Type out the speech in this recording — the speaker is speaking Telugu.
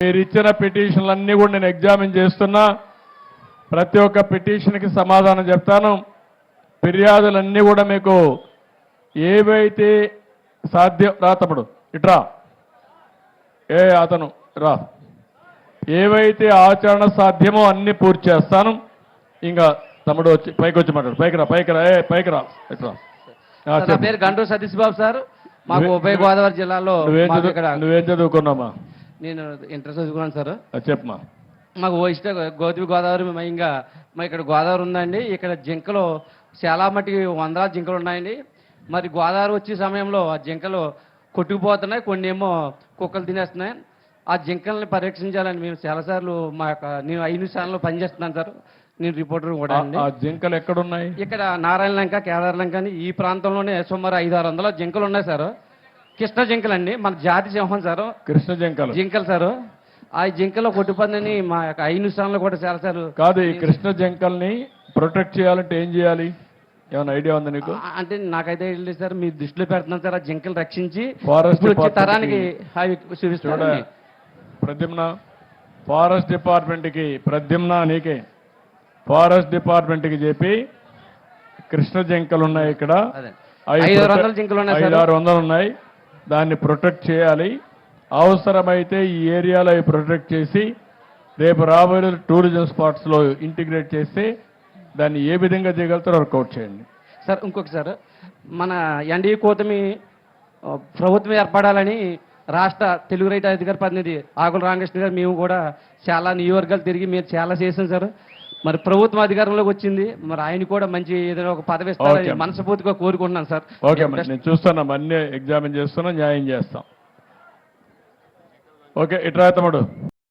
మీరు ఇచ్చిన పిటిషన్లన్నీ కూడా నేను ఎగ్జామిన్ చేస్తున్నా. ప్రతి ఒక్క పిటిషన్కి సమాధానం చెప్తాను. ఫిర్యాదులన్నీ కూడా మీకు ఏవైతే సాధ్యం రా తమ్ముడు ఇట్రా అతను రా ఏవైతే ఆచరణ సాధ్యమో అన్ని పూర్తి చేస్తాను. ఇంకా తమ్ముడు వచ్చి పైకి వచ్చి మాట్లాడు. పైకి రా ఇట్రా. నా పేరు గంటూ సతీష్ బాబు సార్. మాకు ఉభయ గోదావరి జిల్లాలో నువ్వేం చదువుకున్నామా? నేను ఇంటర్ చదువుకున్నాను సార్. చెప్పమా. మాకు గోదావరి గోదావరి ఇంకా మా ఇక్కడ గోదావరి ఉందండి. ఇక్కడ జింకలు చాలా మటుకి వందలాది జింకలు ఉన్నాయండి. మరి గోదావరి వచ్చే సమయంలో ఆ జింకలు కొట్టుకుపోతున్నాయి, కొన్ని ఏమో కుక్కలు తినేస్తున్నాయి. ఆ జింకల్ని పరీక్షించాలని మేము చాలాసార్లు నేను 5 నిమిషాల్లో పనిచేస్తున్నాను సార్. నేను రిపోర్టర్ కూడా అండి. ఆ జింకలు ఎక్కడున్నాయి? ఇక్కడ నారాయణ లంక, కేదార్ లంక అని ఈ ప్రాంతంలోనే సుమారు 500-600 జింకలు ఉన్నాయి సార్. కృష్ణ జింకలు అండి, మన జాతి సింహం సార్. కృష్ణ జింకలు సార్. ఆ జింకలో కొట్టుపందని మా యొక్క 5 నిమిషాల్లో కూడా చాలాసార్లు. కాదు, ఈ కృష్ణ జింకల్ని ప్రొటెక్ట్ చేయాలంటే ఏం చేయాలి? ఏమైనా ఐడియా ఉందా నీకు? అంటే నాకైతే లేదు సార్, మీ దృష్టిలో పెడుతున్నాను సార్. ఆ జింకలు రక్షించి ఫారెస్ట్ తరానికి అవి చూపిస్తాడు. ప్రద్యుమ్న, ఫారెస్ట్ డిపార్ట్మెంట్కి ప్రద్యుమ్న నీకే ఫారెస్ట్ డిపార్ట్మెంట్కి చెప్పి కృష్ణ జింకలు ఉన్నాయి ఇక్కడ 500 జింకలు ఉన్నాయి, 500-600 ఉన్నాయి. దాన్ని ప్రొటెక్ట్ చేయాలి. అవసరమైతే ఈ ఏరియాలో అవి ప్రొటెక్ట్ చేసి రేపు రాబోయే టూరిజం స్పాట్స్లో ఇంటిగ్రేట్ చేస్తే దాన్ని ఏ విధంగా చేయగలుగుతారో వర్కౌట్ చేయండి సార్. ఇంకొకసారి మన ఎన్డీఏ కూటమి ప్రభుత్వం ఏర్పడాలని రాష్ట్ర తెలుగు రైతు అధికార ప్రతినిధి ఆకుల రామకృష్ణ గారు మేము కూడా చాలా నియోజకవర్గాలు తిరిగి మీరు చాలా చేసాం సార్. మరి ప్రభుత్వం అధికారంలోకి వచ్చింది, మరి ఆయన కూడా మంచి ఏదైనా ఒక పదవి ఇస్తారని మనస్ఫూర్తిగా కోరుకుంటున్నాను సార్. ఓకే, నేను చూస్తున్నాం, అన్ని ఎగ్జామిన్ చేస్తున్నాం, న్యాయం చేస్తాం. ఓకే, ఇట్రా తమ్ముడు.